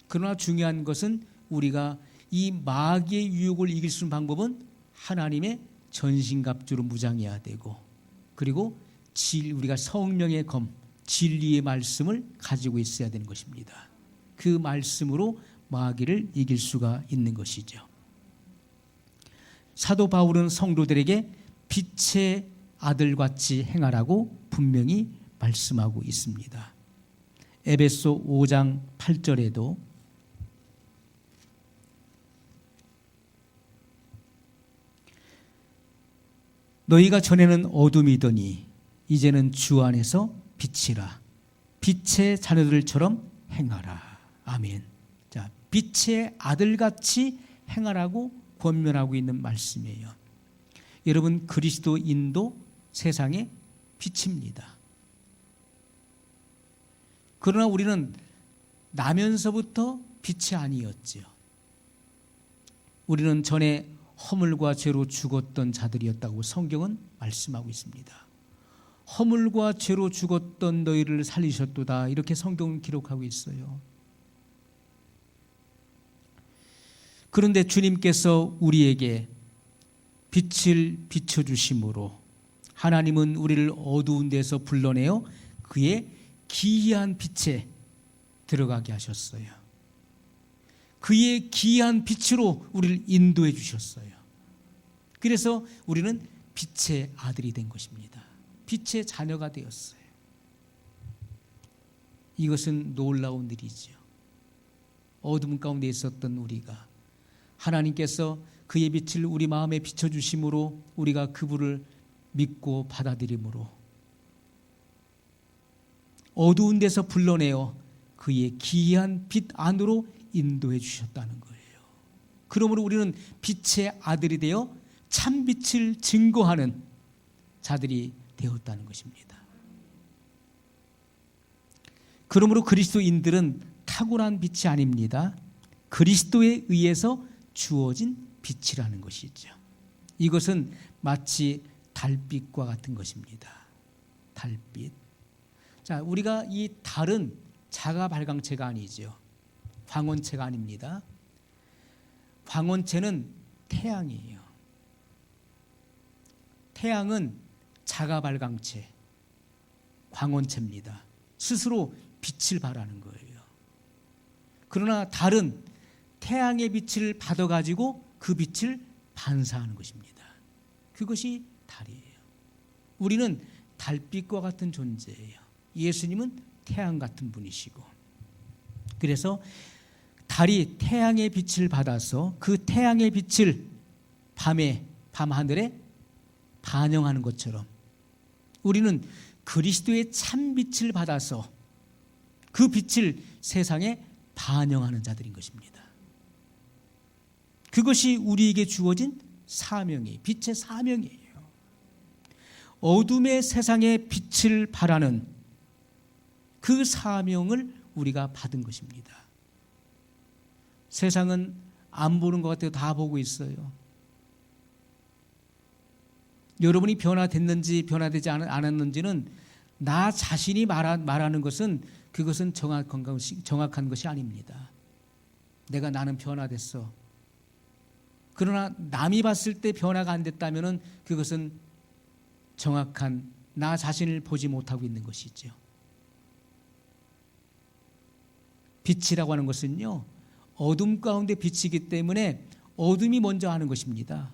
A: 그러나 중요한 것은 우리가 이 마귀의 유혹을 이길 수 있는 방법은 하나님의 전신갑주로 무장해야 되고 그리고 우리가 성령의 검, 진리의 말씀을 가지고 있어야 되는 것입니다. 그 말씀으로 마귀를 이길 수가 있는 것이죠. 사도 바울은 성도들에게 빛의 아들같이 행하라고 분명히 말씀하고 있습니다. 에베소 5장 8절에도 너희가 전에는 어둠이더니 이제는 주 안에서 빛이라. 빛의 자녀들처럼 행하라. 아멘. 자, 빛의 아들같이 행하라고 권면하고 있는 말씀이에요. 여러분 그리스도인도 세상의 빛입니다. 그러나 우리는 나면서부터 빛이 아니었지요. 우리는 전에 허물과 죄로 죽었던 자들이었다고 성경은 말씀하고 있습니다. 허물과 죄로 죽었던 너희를 살리셨도다 이렇게 성경은 기록하고 있어요. 그런데 주님께서 우리에게 빛을 비춰주심으로 하나님은 우리를 어두운 데서 불러내어 그의 기이한 빛에 들어가게 하셨어요. 그의 기이한 빛으로 우리를 인도해 주셨어요. 그래서 우리는 빛의 아들이 된 것입니다. 빛의 자녀가 되었어요. 이것은 놀라운 일이죠. 어둠 가운데 있었던 우리가 하나님께서 그의 빛을 우리 마음에 비춰주심으로 우리가 그분을 믿고 받아들임으로 어두운 데서 불러내어 그의 기이한 빛 안으로 인도해 주셨다는 거예요. 그러므로 우리는 빛의 아들이 되어 참 빛을 증거하는 자들이 되었다는 것입니다. 그러므로 그리스도인들은 탁월한 빛이 아닙니다. 그리스도에 의해서 주어진 빛이라는 것이죠. 이것은 마치 달빛과 같은 것입니다. 달빛. 자, 우리가 이 달은 자가 발광체가 아니죠. 광원체가 아닙니다. 광원체는 태양이에요. 태양은 자가 발광체, 광원체입니다. 스스로 빛을 발하는 거예요. 그러나 달은 태양의 빛을 받아가지고 그 빛을 반사하는 것입니다. 그것이 달이에요. 우리는 달빛과 같은 존재예요. 예수님은 태양 같은 분이시고 그래서 달이 태양의 빛을 받아서 그 태양의 빛을 밤하늘에 반영하는 것처럼 우리는 그리스도의 참 빛을 받아서 그 빛을 세상에 반영하는 자들인 것입니다. 그것이 우리에게 주어진 사명이에요. 빛의 사명이에요. 어둠의 세상에 빛을 발하는 그 사명을 우리가 받은 것입니다. 세상은 안 보는 것 같아요. 다 보고 있어요. 여러분이 변화됐는지 변화되지 않았는지는 나 자신이 말하는 것은 그것은 정확한 것이 아닙니다. 나는 변화됐어. 그러나 남이 봤을 때 변화가 안 됐다면 그것은 정확한 나 자신을 보지 못하고 있는 것이죠. 빛이라고 하는 것은요, 어둠 가운데 빛이기 때문에 어둠이 먼저 하는 것입니다.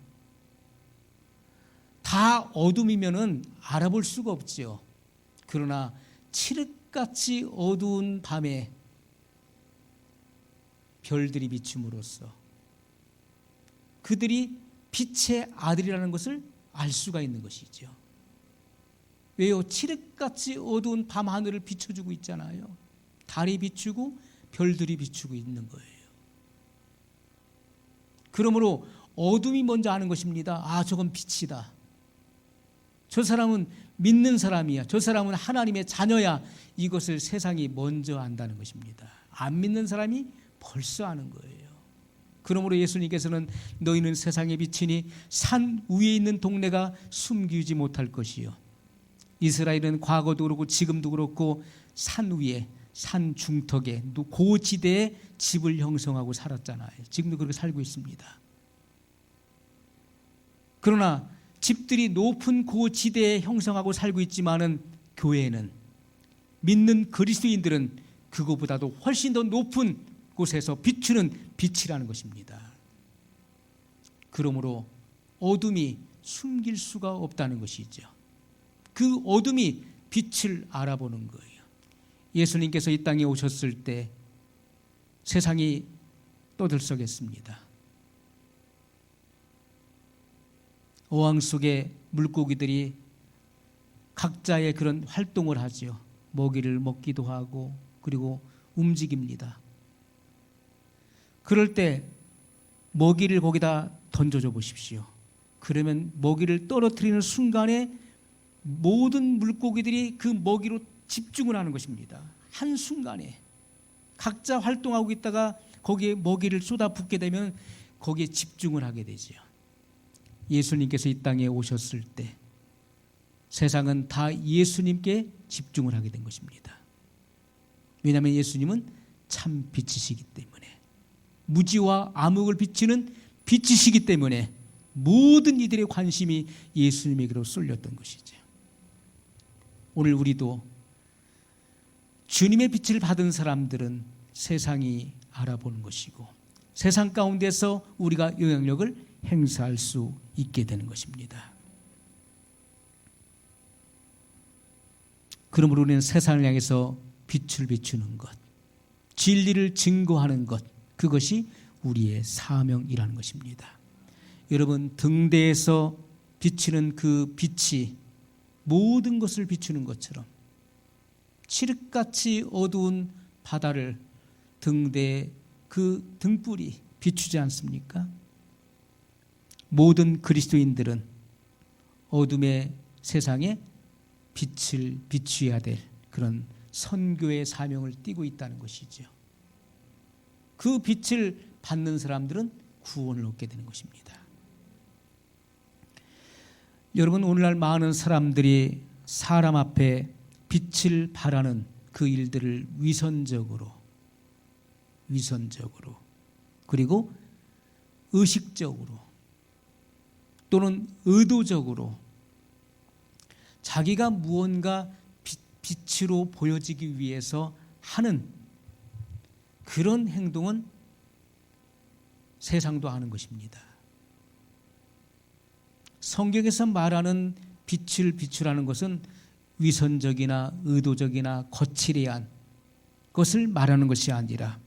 A: 다 어둠이면은 알아볼 수가 없죠. 그러나 칠흑같이 어두운 밤에 별들이 비춤으로써 그들이 빛의 아들이라는 것을 알 수가 있는 것이죠. 왜요? 칠흑같이 어두운 밤하늘을 비춰주고 있잖아요. 달이 비추고 별들이 비추고 있는 거예요. 그러므로 어둠이 먼저 아는 것입니다. 아, 저건 빛이다. 저 사람은 믿는 사람이야. 저 사람은 하나님의 자녀야. 이것을 세상이 먼저 안다는 것입니다. 안 믿는 사람이 벌써 아는 거예요. 그러므로 예수님께서는 너희는 세상의 빛이니 산 위에 있는 동네가 숨기지 못할 것이요. 이스라엘은 과거도 그렇고 지금도 그렇고 산 위에, 산 중턱에, 고지대에 집을 형성하고 살았잖아요. 지금도 그렇게 살고 있습니다. 그러나 집들이 높은 고지대에 형성하고 살고 있지만은 교회는, 믿는 그리스도인들은 그거보다도 훨씬 더 높은 곳에서 비추는 빛이라는 것입니다. 그러므로 어둠이 숨길 수가 없다는 것이죠. 그 어둠이 빛을 알아보는 거예요. 예수님께서 이 땅에 오셨을 때 세상이 떠들썩했습니다. 어항 속에 물고기들이 각자의 그런 활동을 하죠. 먹이를 먹기도 하고 그리고 움직입니다. 그럴 때 먹이를 거기다 던져줘 보십시오. 그러면 먹이를 떨어뜨리는 순간에 모든 물고기들이 그 먹이로 집중을 하는 것입니다. 한순간에 각자 활동하고 있다가 거기에 먹이를 쏟아붓게 되면 거기에 집중을 하게 되죠. 예수님께서 이 땅에 오셨을 때 세상은 다 예수님께 집중을 하게 된 것입니다. 왜냐하면 예수님은 참 빛이시기 때문에, 무지와 암흑을 비치는 빛이시기 때문에 모든 이들의 관심이 예수님에게로 쏠렸던 것이죠. 오늘 우리도 주님의 빛을 받은 사람들은 세상이 알아보는 것이고 세상 가운데서 우리가 영향력을 행사할 수 있게 되는 것입니다. 그러므로 우리는 세상을 향해서 빛을 비추는 것, 진리를 증거하는 것, 그것이 우리의 사명이라는 것입니다. 여러분, 등대에서 비치는 그 빛이 모든 것을 비추는 것처럼 칠흑같이 어두운 바다를 등대의 그 등불이 비추지 않습니까? 모든 그리스도인들은 어둠의 세상에 빛을 비추어야 될 그런 선교의 사명을 띠고 있다는 것이죠. 그 빛을 받는 사람들은 구원을 얻게 되는 것입니다. 여러분, 오늘날 많은 사람들이 사람 앞에 빛을 발하는 그 일들을 위선적으로 그리고 의식적으로 또는 의도적으로 자기가 무언가 빛으로 보여지기 위해서 하는 그런 행동은 세상도 하는 것입니다. 성경에서 말하는 빛을 비추라는 것은 위선적이나 의도적이나 거칠해한 것을 말하는 것이 아니라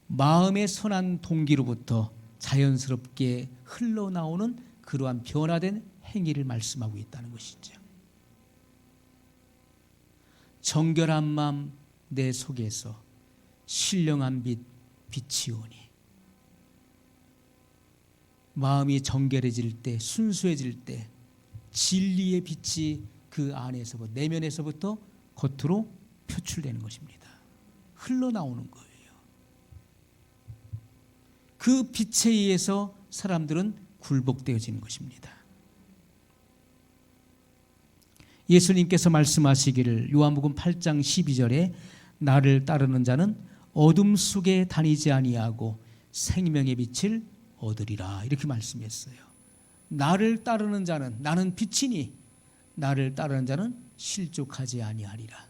A: 마음의 선한 동기로부터 자연스럽게 흘러나오는 그러한 변화된 행위를 말씀하고 있다는 것이죠. 정결한 마음 내 속에서 신령한 빛 비치오니, 마음이 정결해질 때, 순수해질 때 진리의 빛이 그 안에서부터, 내면에서부터 겉으로 표출되는 것입니다. 흘러나오는 거예요. 그 빛에 의해서 사람들은 굴복되어지는 것입니다. 예수님께서 말씀하시기를 요한복음 8장 12절에 나를 따르는 자는 어둠 속에 다니지 아니하고 생명의 빛을 얻으리라, 이렇게 말씀했어요. 나를 따르는 자는, 나는 빛이니 나를 따르는 자는 실족하지 아니하리라.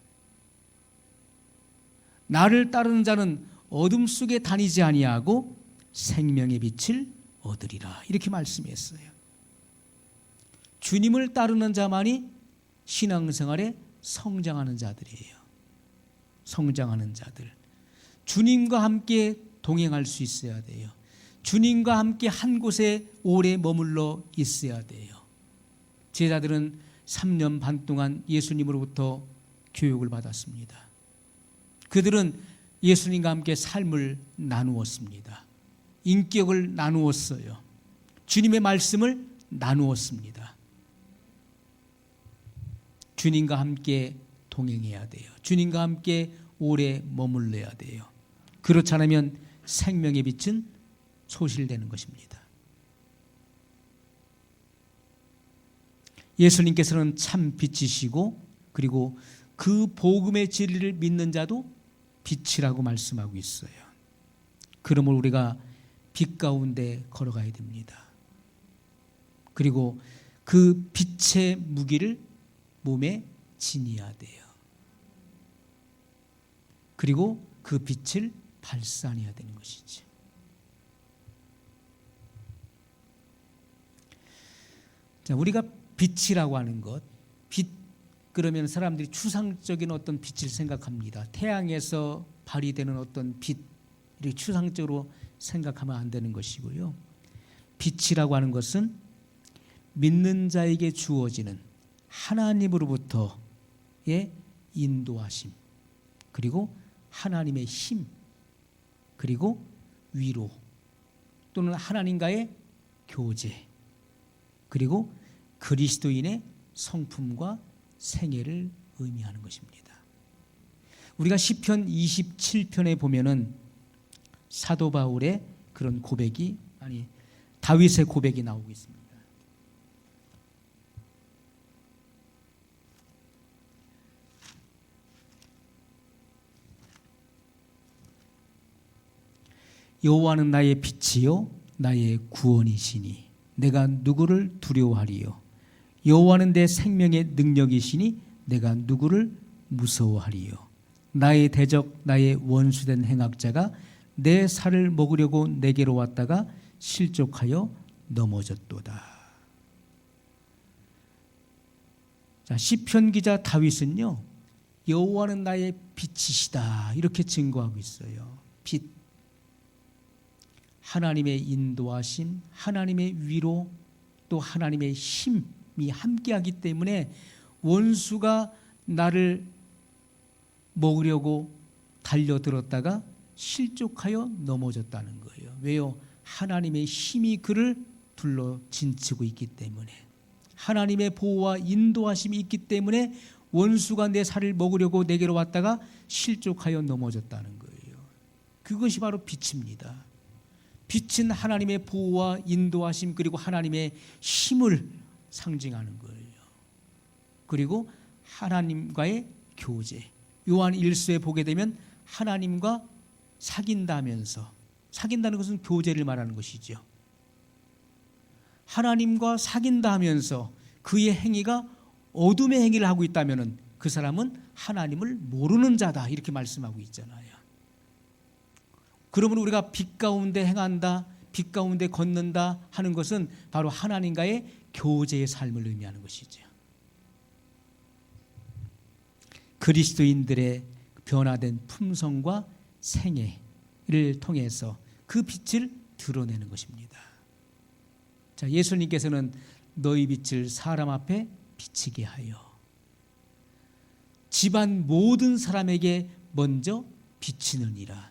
A: 나를 따르는 자는 어둠 속에 다니지 아니하고 생명의 빛을 얻으리라, 이렇게 말씀했어요. 주님을 따르는 자만이 신앙생활에 성장하는 자들이에요. 성장하는 자들, 주님과 함께 동행할 수 있어야 돼요. 주님과 함께 한 곳에 오래 머물러 있어야 돼요. 제자들은 3년 반 동안 예수님으로부터 교육을 받았습니다. 그들은 예수님과 함께 삶을 나누었습니다. 인격을 나누었어요. 주님의 말씀을 나누었습니다. 주님과 함께 동행해야 돼요. 주님과 함께 오래 머물러야 돼요. 그렇지 않으면 생명의 빛은 소실되는 것입니다. 예수님께서는 참 빛이시고 그리고 그 복음의 진리를 믿는 자도 빛이라고 말씀하고 있어요. 그러므로 우리가 빛 가운데 걸어가야 됩니다. 그리고 그 빛의 무기를 몸에 지니야 돼요. 그리고 그 빛을 발산해야 되는 것이죠. 자, 우리가 빛이라고 하는 것, 빛 그러면 사람들이 추상적인 어떤 빛을 생각합니다. 태양에서 발휘되는 어떤 빛, 이렇게 추상적으로 생각하면 안 되는 것이고요. 빛이라고 하는 것은 믿는 자에게 주어지는 하나님으로부터의 인도하심, 그리고 하나님의 힘, 그리고 위로 또는 하나님과의 교제, 그리고 그리스도인의 성품과 생애를 의미하는 것입니다. 우리가 시편 27편에 보면은 사도 바울의 그런 고백이 다윗의 고백이 나오고 있습니다. 여호와는 나의 빛이요 나의 구원이시니 내가 누구를 두려워하리요. 여호와는 내 생명의 능력이시니 내가 누구를 무서워하리요. 나의 대적 나의 원수된 행악자가 내 살을 먹으려고 내게로 왔다가 실족하여 넘어졌도다. 자, 시편 기자 다윗은요, 여호와는 나의 빛이시다 이렇게 증거하고 있어요. 빛, 하나님의 인도하심, 하나님의 위로, 또 하나님의 힘이 함께하기 때문에 원수가 나를 먹으려고 달려들었다가 실족하여 넘어졌다는 거예요. 왜요? 하나님의 힘이 그를 둘러 진치고 있기 때문에, 하나님의 보호와 인도하심이 있기 때문에 원수가 내 살을 먹으려고 내게로 왔다가 실족하여 넘어졌다는 거예요. 그것이 바로 빛입니다. 빛은 하나님의 보호와 인도하심 그리고 하나님의 힘을 상징하는 거예요. 그리고 하나님과의 교제. 요한 1서에 보게 되면 하나님과 사귄다면서, 사귄다는 것은 교제를 말하는 것이죠. 하나님과 사귄다 하면서 그의 행위가 어둠의 행위를 하고 있다면 그 사람은 하나님을 모르는 자다 이렇게 말씀하고 있잖아요. 그러므로 우리가 빛 가운데 행한다, 빛 가운데 걷는다 하는 것은 바로 하나님과의 교제의 삶을 의미하는 것이죠. 그리스도인들의 변화된 품성과 생애를 통해서 그 빛을 드러내는 것입니다. 자, 예수님께서는 너희 빛을 사람 앞에 비치게 하여 집안 모든 사람에게 먼저 비치느니라.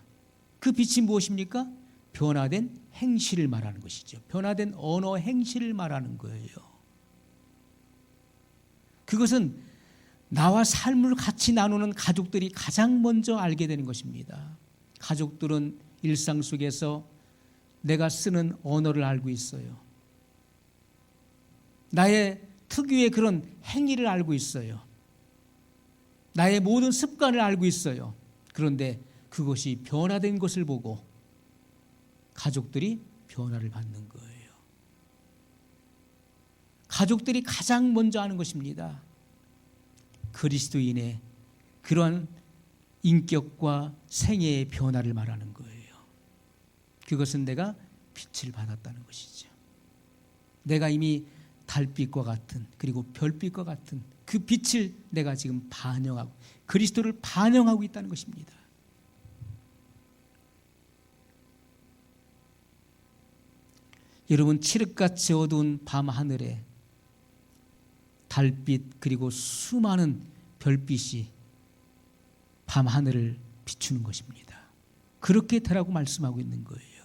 A: 그 빛이 무엇입니까? 변화된 행실을 말하는 것이죠. 변화된 언어 행실을 말하는 거예요. 그것은 나와 삶을 같이 나누는 가족들이 가장 먼저 알게 되는 것입니다. 가족들은 일상 속에서 내가 쓰는 언어를 알고 있어요. 나의 특유의 그런 행위를 알고 있어요. 나의 모든 습관을 알고 있어요. 그런데 그것이 변화된 것을 보고 가족들이 변화를 받는 거예요. 가족들이 가장 먼저 아는 것입니다. 그리스도인의 그러한 인격과 생애의 변화를 말하는 거예요. 그것은 내가 빛을 받았다는 것이죠. 내가 이미 달빛과 같은 그리고 별빛과 같은 그 빛을 내가 지금 반영하고 그리스도를 반영하고 있다는 것입니다. 여러분, 칠흑같이 어두운 밤 하늘에 달빛 그리고 수많은 별빛이 밤 하늘을 비추는 것입니다. 그렇게 되라고 말씀하고 있는 거예요.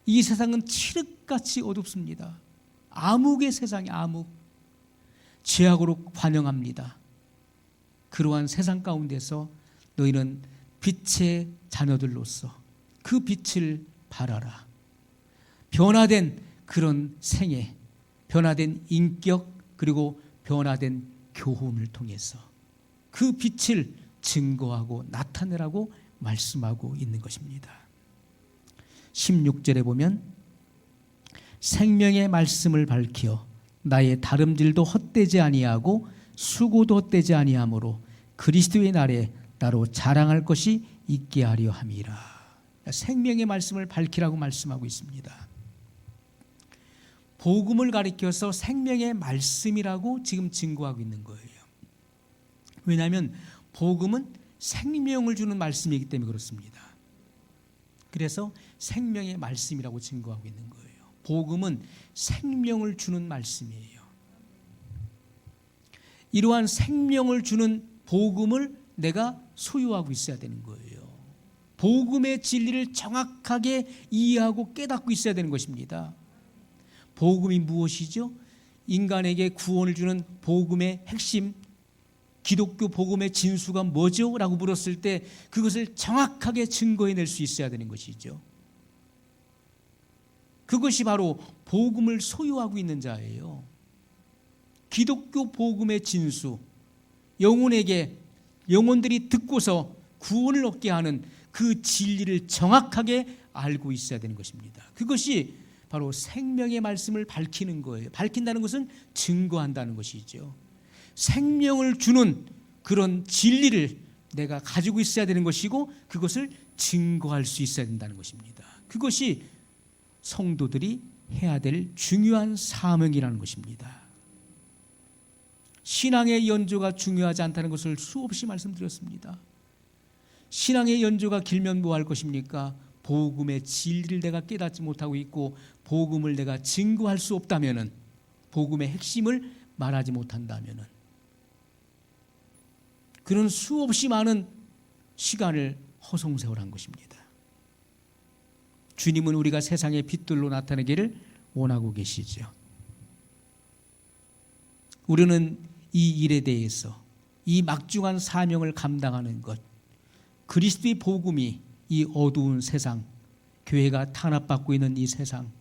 A: 이 세상은 칠흑같이 어둡습니다. 암흑의 세상이 암흑. 죄악으로 관영합니다. 그러한 세상 가운데서 너희는 빛의 자녀들로서 그 빛을 발하라. 변화된 그런 생애, 변화된 인격, 그리고 변화된 교훈을 통해서 그 빛을 증거하고 나타내라고 말씀하고 있는 것입니다. 16절에 보면 생명의 말씀을 밝혀 나의 다름질도 헛되지 아니하고 수고도 헛되지 아니하므로 그리스도의 날에 나로 자랑할 것이 있게 하려 함이라. 생명의 말씀을 밝히라고 말씀하고 있습니다. 복음을 가리켜서 생명의 말씀이라고 지금 증거하고 있는 거예요. 왜냐하면 복음은 생명을 주는 말씀이기 때문에 그렇습니다. 그래서 생명의 말씀이라고 증거하고 있는 거예요. 복음은 생명을 주는 말씀이에요. 이러한 생명을 주는 복음을 내가 소유하고 있어야 되는 거예요. 복음의 진리를 정확하게 이해하고 깨닫고 있어야 되는 것입니다. 복음이 무엇이죠? 인간에게 구원을 주는 복음의 핵심, 기독교 복음의 진수가 뭐죠? 라고 물었을 때 그것을 정확하게 증거해낼 수 있어야 되는 것이죠. 그것이 바로 복음을 소유하고 있는 자예요. 기독교 복음의 진수, 영혼들이 듣고서 구원을 얻게 하는 그 진리를 정확하게 알고 있어야 되는 것입니다. 그것이 바로 생명의 말씀을 밝히는 거예요. 밝힌다는 것은 증거한다는 것이죠. 생명을 주는 그런 진리를 내가 가지고 있어야 되는 것이고 그것을 증거할 수 있어야 된다는 것입니다. 그것이 성도들이 해야 될 중요한 사명이라는 것입니다. 신앙의 연조가 중요하지 않다는 것을 수없이 말씀드렸습니다. 신앙의 연조가 길면 뭐 할 것입니까? 복음의 진리를 내가 깨닫지 못하고 있고 복음을 내가 증거할 수 없다면은, 복음의 핵심을 말하지 못한다면은 그런 수없이 많은 시간을 허송세월한 것입니다. 주님은 우리가 세상의 빛들로 나타내기를 원하고 계시죠. 우리는 이 일에 대해서, 이 막중한 사명을 감당하는 것, 그리스도의 복음이 이 어두운 세상, 교회가 탄압받고 있는 이 세상,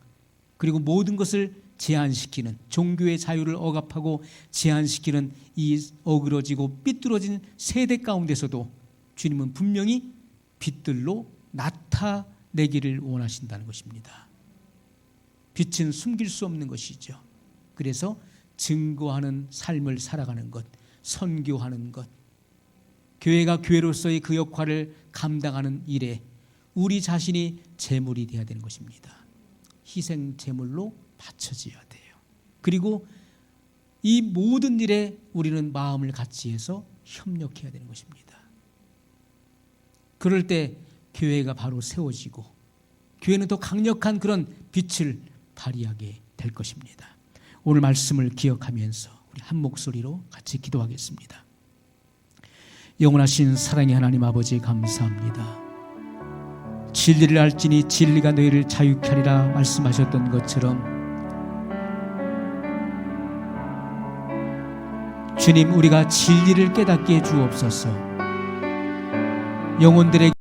A: 그리고 모든 것을 제한시키는, 종교의 자유를 억압하고 제한시키는 이 어그러지고 삐뚤어진 세대 가운데서도 주님은 분명히 빛들로 나타내기를 원하신다는 것입니다. 빛은 숨길 수 없는 것이죠. 그래서 증거하는 삶을 살아가는 것, 선교하는 것, 교회가 교회로서의 그 역할을 감당하는 일에 우리 자신이 제물이 되어야 되는 것입니다. 희생 제물로 바쳐져야 돼요. 그리고 이 모든 일에 우리는 마음을 같이 해서 협력해야 되는 것입니다. 그럴 때 교회가 바로 세워지고 교회는 더 강력한 그런 빛을 발휘하게 될 것입니다. 오늘 말씀을 기억하면서 우리 한 목소리로 같이 기도하겠습니다. 영원하신 사랑의 하나님 아버지, 감사합니다. 진리를 알지니 진리가 너희를 자유케 하리라 말씀하셨던 것처럼 주님, 우리가 진리를 깨닫게 해 주옵소서. 영혼들에게